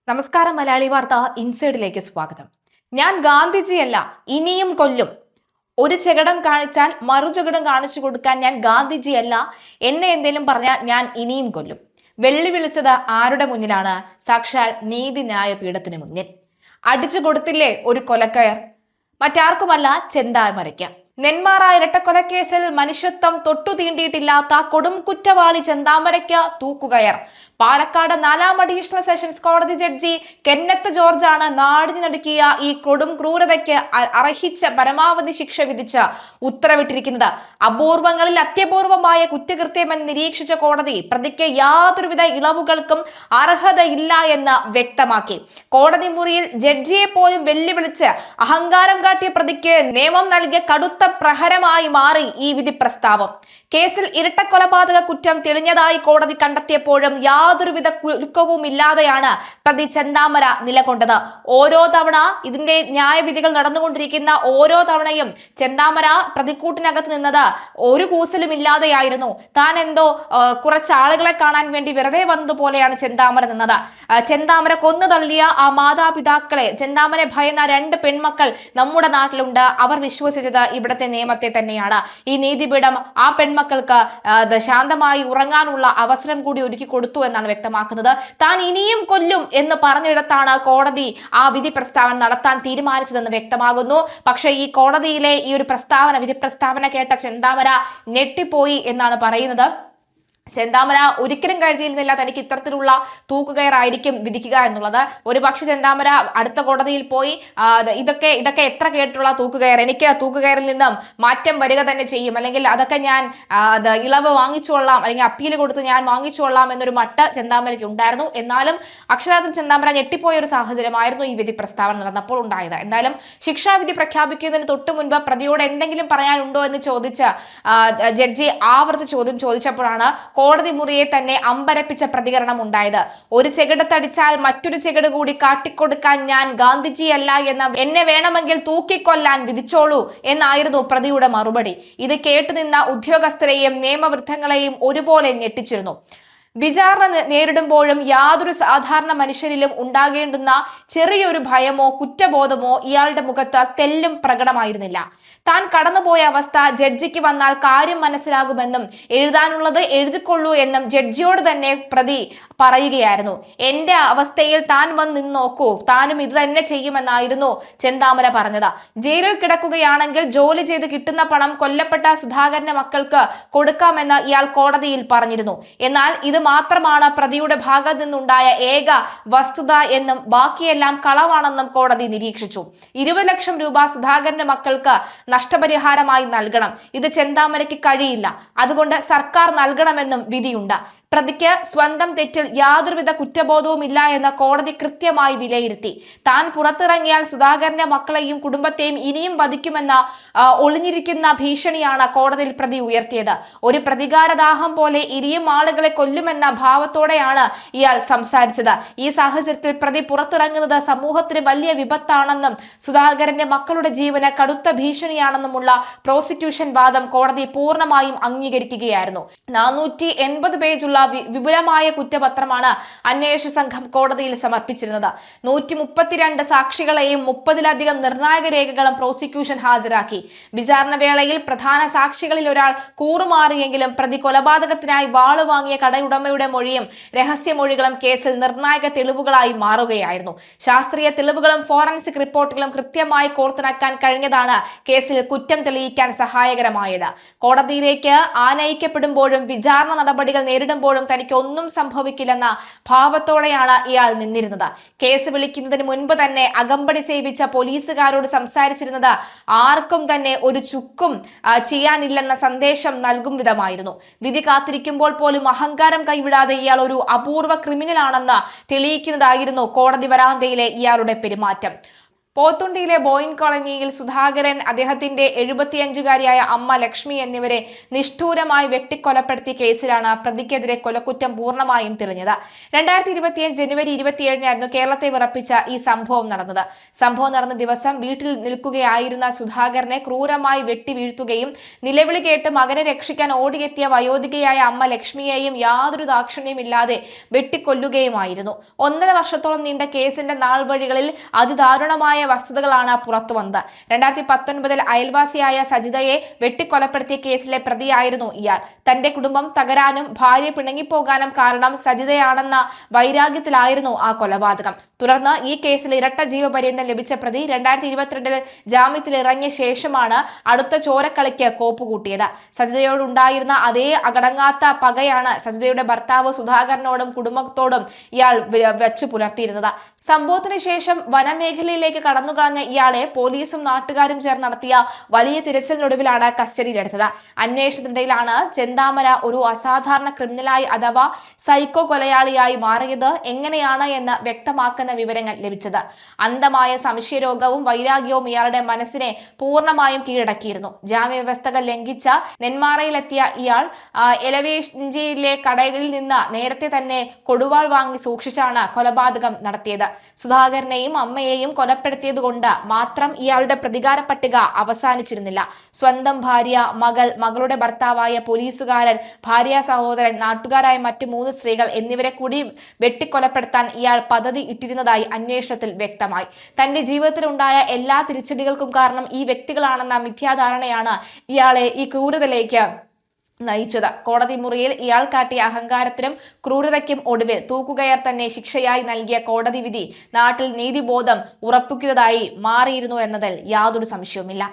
നമസ്കാരം. മലയാളി വാർത്ത ഇൻസൈഡിലേക്ക് സ്വാഗതം. ഞാൻ ഗാന്ധിജിയല്ല, ഇനിയും കൊല്ലും. ഒരു ചെകടം കാണിച്ചാൽ മറുചെകടം കാണിച്ചു കൊടുക്കാൻ ഞാൻ ഗാന്ധിജിയല്ല, എന്നെ എന്തേലും പറഞ്ഞാൽ ഞാൻ ഇനിയും കൊല്ലും. വെള്ളി വിളിച്ചത് ആരുടെ മുന്നിലാണ്? സാക്ഷാൽ നീതിന്യായ പീഠത്തിന് മുന്നിൽ. അടിച്ചു കൊടുത്തില്ലേ ഒരു കൊലക്കയർ? മറ്റാർക്കുമല്ല, ചെന്താമരയ്ക്ക്. നെന്മാറ ഇരട്ടക്കൊലക്കേസിൽ മനുഷ്യത്വം തൊട്ടു തീണ്ടിയിട്ടില്ലാത്ത കൊടും കുറ്റവാളി ചെന്താമരയ്ക്ക് തൂക്കുകയർ. പാലക്കാട് 4ാം അഡീഷണൽ സെഷൻസ് കോടതി ജഡ്ജി കെന്നത്ത് ജോർജാണ് നാടിന് നടുക്കിയ ഈ കൊടും ക്രൂരതയ്ക്ക് അർഹിച്ച പരമാവധി ശിക്ഷ വിധിച്ച് ഉത്തരവിട്ടിരിക്കുന്നത്. അപൂർവങ്ങളിൽ അത്യപൂർവമായ കുറ്റകൃത്യമെന്ന് നിരീക്ഷിച്ച കോടതി പ്രതിക്ക് യാതൊരുവിധ ഇളവുകൾക്കും അർഹതയില്ല എന്ന് വ്യക്തമാക്കി. കോടതി മുറിയിൽ ജഡ്ജിയെ പോലും വെല്ലുവിളിച്ച് അഹങ്കാരം കാട്ടിയ പ്രതിക്ക് നിയമം നൽകിയ കടുത്ത പ്രഹരമായി മാറി ഈ വിധി പ്രസ്താവം. കേസിൽ ഇരട്ടക്കൊലപാതക കുറ്റം തെളിഞ്ഞതായി കോടതി കണ്ടെത്തിയപ്പോഴും യാതൊരുവിധ കുലുക്കവും ഇല്ലാതെയാണ് പ്രതി ചെന്താമര നിലകൊണ്ടത്. ഓരോ തവണ ഇതിന്റെ ന്യായവിധികൾ നടന്നുകൊണ്ടിരിക്കുന്ന ഓരോ തവണയും ചെന്താമര പ്രതിക്കൂട്ടിനകത്ത് നിന്നത് ഒരു കൂസലും ഇല്ലാതെയായിരുന്നു. താൻ എന്തോ കുറച്ച് ആളുകളെ കാണാൻ വേണ്ടി വെറുതെ വന്നതുപോലെയാണ് ചെന്താമര നിന്നത്. ചെന്താമര കൊന്നു തള്ളിയ ആ മാതാപിതാക്കളെ, ചെന്താമരെ ഭയന്ന 2 പെൺമക്കൾ നമ്മുടെ നാട്ടിലുണ്ട്. അവർ വിശ്വസിച്ചത് ഇവിടുത്തെ നിയമത്തെ തന്നെയാണ്. ഈ നീതിപീഠം ആ പെൺമക്കൾക്ക് ശാന്തമായി ഉറങ്ങാനുള്ള അവസരം കൂടി ഒരുക്കി കൊടുത്തു എന്നാണ് വ്യക്തമാക്കുന്നത്. താൻ ഇനിയും കൊല്ലും എന്ന് പറഞ്ഞിടത്താണ് കോടതി ആ വിധി പ്രസ്താവന നടത്താൻ തീരുമാനിച്ചതെന്ന് വ്യക്തമാകുന്നു. പക്ഷേ ഈ കോടതിയിലെ ഈ ഒരു വിധി പ്രസ്താവന കേട്ട ചെന്താമര ഞെട്ടിപ്പോയി എന്നാണ് പറയുന്നത്. ചെന്താമര ഒരിക്കലും കരുതിയിരുന്നില്ല തനിക്ക് ഇത്തരത്തിലുള്ള തൂക്കുകയറായിരിക്കും വിധിക്കുക എന്നുള്ളത്. ഒരു പക്ഷെ ചെന്താമര അടുത്ത കോടതിയിൽ പോയി ഇതൊക്കെ എത്ര കേട്ടിട്ടുള്ള തൂക്കുകയർ, എനിക്ക് തൂക്കുകയറിൽ നിന്നും മാറ്റം വരിക തന്നെ ചെയ്യും, അല്ലെങ്കിൽ അതൊക്കെ ഞാൻ ഇളവ് വാങ്ങിച്ചുകൊള്ളാം, അല്ലെങ്കിൽ അപ്പീൽ കൊടുത്ത് ഞാൻ വാങ്ങിച്ചുകൊള്ളാം എന്നൊരു മട്ട് ചെന്താമരയ്ക്ക് ഉണ്ടായിരുന്നു. എന്നാലും അക്ഷരാർത്ഥം ചെന്താമര ഞെട്ടിപ്പോയ ഒരു സാഹചര്യമായിരുന്നു ഈ വിധി പ്രസ്താവന നടന്നപ്പോൾ ഉണ്ടായത്. എന്തായാലും ശിക്ഷാവിധി പ്രഖ്യാപിക്കുന്നതിന് തൊട്ടു മുൻപ് പ്രതിയോട് എന്തെങ്കിലും പറയാനുണ്ടോ എന്ന് ചോദിച്ച് ജഡ്ജി ആവർത്തി ചോദ്യം ചോദിച്ചപ്പോഴാണ് കോടതി മുറിയെ തന്നെ അമ്പരപ്പിച്ച പ്രതികരണം ഉണ്ടായത്. ഒരു ചെകിടത്തടിച്ചാൽ മറ്റൊരു ചെകിട് കൂടി കാട്ടിക്കൊടുക്കാൻ ഞാൻ ഗാന്ധിജിയല്ല എന്ന, എന്നെ വേണമെങ്കിൽ തൂക്കിക്കൊല്ലാൻ വിധിച്ചോളൂ എന്നായിരുന്നു പ്രതിയുടെ മറുപടി. ഇത് കേട്ടുനിന്ന ഉദ്യോഗസ്ഥരെയും നിയമവൃദ്ധങ്ങളെയും ഒരുപോലെ ഞെട്ടിച്ചിരുന്നു. വിചാരണ നേരിടുമ്പോഴും യാതൊരു സാധാരണ മനുഷ്യരിലും ഉണ്ടാകേണ്ടുന്ന ചെറിയൊരു ഭയമോ കുറ്റബോധമോ ഇയാളുടെ മുഖത്ത് തെല്ലും പ്രകടമായിരുന്നില്ല. താൻ കടന്നുപോയ അവസ്ഥ ജഡ്ജിക്ക് വന്നാൽ കാര്യം മനസ്സിലാകുമെന്നും എഴുതാനുള്ളത് എഴുതിക്കൊള്ളൂ എന്നും ജഡ്ജിയോട് തന്നെ പ്രതി പറയുകയായിരുന്നു. എന്റെ അവസ്ഥയിൽ താൻ വന്ന് നിന്ന് നോക്കൂ, താനും ഇത് തന്നെ ചെയ്യുമെന്നായിരുന്നു ചെന്താമര പറഞ്ഞത്. ജയിലിൽ കിടക്കുകയാണെങ്കിൽ ജോലി ചെയ്ത് കിട്ടുന്ന പണം കൊല്ലപ്പെട്ട സുധാകരന്റെ മക്കൾക്ക് കൊടുക്കാമെന്ന് ഇയാൾ കോടതിയിൽ പറഞ്ഞിരുന്നു. എന്നാൽ ഇത് മാത്രമാണ് പ്രതിയുടെ ഭാഗത്ത് നിന്നുണ്ടായ ഏക വസ്തുത എന്നും ബാക്കിയെല്ലാം കളവാണെന്നും കോടതി നിരീക്ഷിച്ചു. 20 ലക്ഷം രൂപ സുധാകരന്റെ മക്കൾക്ക് നഷ്ടപരിഹാരമായി നൽകണം. ഇത് ചെന്താമരയ്ക്ക് കഴിയില്ല, അതുകൊണ്ട് സർക്കാർ നൽകണമെന്നും വിധിയുണ്ട്. പ്രതിക്ക് സ്വന്തം തെറ്റിൽ യാതൊരുവിധ കുറ്റബോധവും ഇല്ല എന്ന് കോടതി കൃത്യമായി വിലയിരുത്തി. താൻ പുറത്തിറങ്ങിയാൽ സുധാകരന്റെ മക്കളെയും കുടുംബത്തെയും ഇനിയും വധിക്കുമെന്ന ഒളിഞ്ഞിരിക്കുന്ന ഭീഷണിയാണ് കോടതിയിൽ പ്രതി ഉയർത്തിയത്. ഒരു പ്രതികാരദാഹം പോലെ ഇനിയും ആളുകളെ കൊല്ലുമെന്ന ഭാവത്തോടെയാണ് ഇയാൾ സംസാരിച്ചത്. ഈ സാഹചര്യത്തിൽ പ്രതി പുറത്തിറങ്ങുന്നത് സമൂഹത്തിന് വലിയ വിപത്താണെന്നും സുധാകരന്റെ മക്കളുടെ ജീവന് കടുത്ത ഭീഷണിയാണെന്നുമുള്ള പ്രോസിക്യൂഷൻ വാദം കോടതി പൂർണ്ണമായും അംഗീകരിക്കുകയായിരുന്നു. 480 പേജുള്ള വിപുലമായ കുറ്റപത്രമാണ് അന്വേഷണ സംഘം കോടതിയിൽ സമർപ്പിച്ചിരുന്നത്. 132 സാക്ഷികളെയും 30-ലധികം നിർണായക രേഖകളും പ്രോസിക്യൂഷൻ ഹാജരാക്കി. വിചാരണ വേളയിൽ പ്രധാന സാക്ഷികളിൽ ഒരാൾ കൂറുമാറിയെങ്കിലും പ്രതി കൊലപാതകത്തിനായി വാള് വാങ്ങിയ കടയുടമയുടെ മൊഴിയും രഹസ്യമൊഴികളും കേസിൽ നിർണായക തെളിവുകളായി മാറുകയായിരുന്നു. ശാസ്ത്രീയ തെളിവുകളും ഫോറൻസിക് റിപ്പോർട്ടുകളും കൃത്യമായി കോർത്തിണക്കാൻ കഴിഞ്ഞതാണ് കേസിൽ കുറ്റം തെളിയിക്കാൻ സഹായകരമായത്. കോടതിയിലേക്ക് ആനയിക്കപ്പെടുമ്പോഴും വിചാരണ നടപടികൾ നേരിടുമ്പോഴും തനിക്ക് ഒന്നും സംഭവിക്കില്ലെന്ന ഭാവത്തോടെയാണ് ഇയാൾ നിന്നിരുന്നത്. കേസ് വിളിക്കുന്നതിന് മുൻപ് തന്നെ അകമ്പടി സേവിച്ച പോലീസുകാരോട് സംസാരിച്ചിരുന്നത് ആർക്കും തന്നെ ഒരു ചുക്കും ചെയ്യാനില്ലെന്ന സന്ദേശം നൽകും വിധമായിരുന്നു. വിധി കാത്തിരിക്കുമ്പോൾ പോലും അഹങ്കാരം കൈവിടാതെ ഇയാൾ ഒരു അപൂർവ ക്രിമിനൽ ആണെന്ന് തെളിയിക്കുന്നതായിരുന്നു കോടതി വരാന്തയിലെ ഇയാളുടെ പെരുമാറ്റം. പോത്തുണ്ടിയിലെ ബോയിൻ കോളനിയിൽ സുധാകരൻ, അദ്ദേഹത്തിന്റെ 75-കാരിയായ അമ്മ ലക്ഷ്മി എന്നിവരെ നിഷ്ഠൂരമായി വെട്ടിക്കൊലപ്പെടുത്തിയ കേസിലാണ് പ്രതിക്കെതിരെ കൊലക്കുറ്റം പൂർണ്ണമായും തെളിഞ്ഞത്. 2021 ജനുവരി 27-നായിരുന്നു കേരളത്തെ വിറപ്പിച്ച ഈ സംഭവം നടന്നത്. സംഭവം നടന്ന ദിവസം വീട്ടിൽ നിൽക്കുകയായിരുന്ന സുധാകരനെ ക്രൂരമായി വെട്ടി വീഴ്ത്തുകയും നിലവിളി കേട്ട് മകനെ രക്ഷിക്കാൻ ഓടിയെത്തിയ വയോധികയായ അമ്മ ലക്ഷ്മിയെയും യാതൊരു ദാക്ഷിണ്യമില്ലാതെ വെട്ടിക്കൊല്ലുകയുമായിരുന്നു. 1.5 വർഷത്തോളം നീണ്ട കേസിന്റെ നാൾവഴികളിൽ അതിദാരുണമായ വസ്തുതകളാണ് പുറത്തു വന്നത്. 2019 അയൽവാസിയായ സജിതയെ വെട്ടിക്കൊലപ്പെടുത്തിയ കേസിലെ പ്രതിയായിരുന്നു ഇയാൾ. തന്റെ കുടുംബം തകരാനും ഭാര്യ പിണങ്ങിപ്പോകാനും കാരണം സജിതയാണെന്ന വൈരാഗ്യത്തിലായിരുന്നു ആ കൊലപാതകം. തുടർന്ന് ഈ കേസിൽ ഇരട്ട ജീവപര്യന്തം ലഭിച്ച പ്രതി 2022 ജാമ്യത്തിൽ ഇറങ്ങിയ ശേഷമാണ് അടുത്ത ചോരക്കളിക്ക് കോപ്പുകൂട്ടിയത്. സജിതയോടുണ്ടായിരുന്ന അതേ അടങ്ങാത്ത പകയാണ് സജിതയുടെ ഭർത്താവ് സുധാകരനോടും കുടുംബത്തോടും ഇയാൾ വെച്ചു പുലർത്തിയിരുന്നത്. സംഭവത്തിന് ശേഷം വനമേഖലയിലേക്ക് കടന്നുകളഞ്ഞ ഇയാളെ പോലീസും നാട്ടുകാരും ചേർന്ന് നടത്തിയ വലിയ തിരച്ചിലിനൊടുവിലാണ് കസ്റ്റഡിയിലെടുത്തത്. അന്വേഷണത്തിനിടയിലാണ് ചെന്താമര ഒരു അസാധാരണ ക്രിമിനലായി അഥവാ സൈക്കോ കൊലയാളിയായി മാറിയത് എങ്ങനെയാണ് എന്ന് വ്യക്തമാക്കുന്ന വിവരങ്ങൾ ലഭിച്ചത്. അന്ധമായ സംശയരോഗവും വൈരാഗ്യവും ഇയാളുടെ മനസ്സിനെ പൂർണ്ണമായും കീഴടക്കിയിരുന്നു. ജാമ്യവ്യവസ്ഥകൾ ലംഘിച്ച നെന്മാറയിലെത്തിയ ഇയാൾ എലവേഞ്ചിയിലെ കടയിൽ നിന്ന് നേരത്തെ തന്നെ കൊടുവാൾ വാങ്ങി സൂക്ഷിച്ചാണ് കൊലപാതകം നടത്തിയത്. സുധാകരനെയും അമ്മയെയും കൊലപ്പെടുത്തിയത് കൊണ്ട് മാത്രം ഇയാളുടെ പ്രതികാര പട്ടിക അവസാനിച്ചിരുന്നില്ല. സ്വന്തം ഭാര്യ, മകളുടെ ഭർത്താവായ പോലീസുകാരൻ, ഭാര്യ സഹോദരൻ, നാട്ടുകാരായ മറ്റു 3 സ്ത്രീകൾ എന്നിവരെ കൂടി വെട്ടിക്കൊലപ്പെടുത്താൻ ഇയാൾ പദ്ധതി ഇട്ടിരുന്നതായി അന്വേഷണത്തിൽ വ്യക്തമായി. തന്റെ ജീവിതത്തിലുണ്ടായ എല്ലാ തിരിച്ചടികൾക്കും കാരണം ഈ വ്യക്തികളാണെന്ന മിഥ്യാധാരണയാണ് ഇയാളെ ഈ ക്രൂരതയിലേക്ക് നയിച്ചത്. കോടതി മുറിയിൽ ഇയാൾ കാട്ടിയ അഹങ്കാരത്തിനും ക്രൂരതയ്ക്കും ഒടുവിൽ തൂക്കുകയർ തന്നെ ശിക്ഷയായി നൽകിയ കോടതി വിധി നാട്ടിൽ നീതിബോധം ഉറപ്പിക്കുന്നതായി മാറിയിരുന്നു എന്നതിൽ യാതൊരു സംശയവുമില്ല.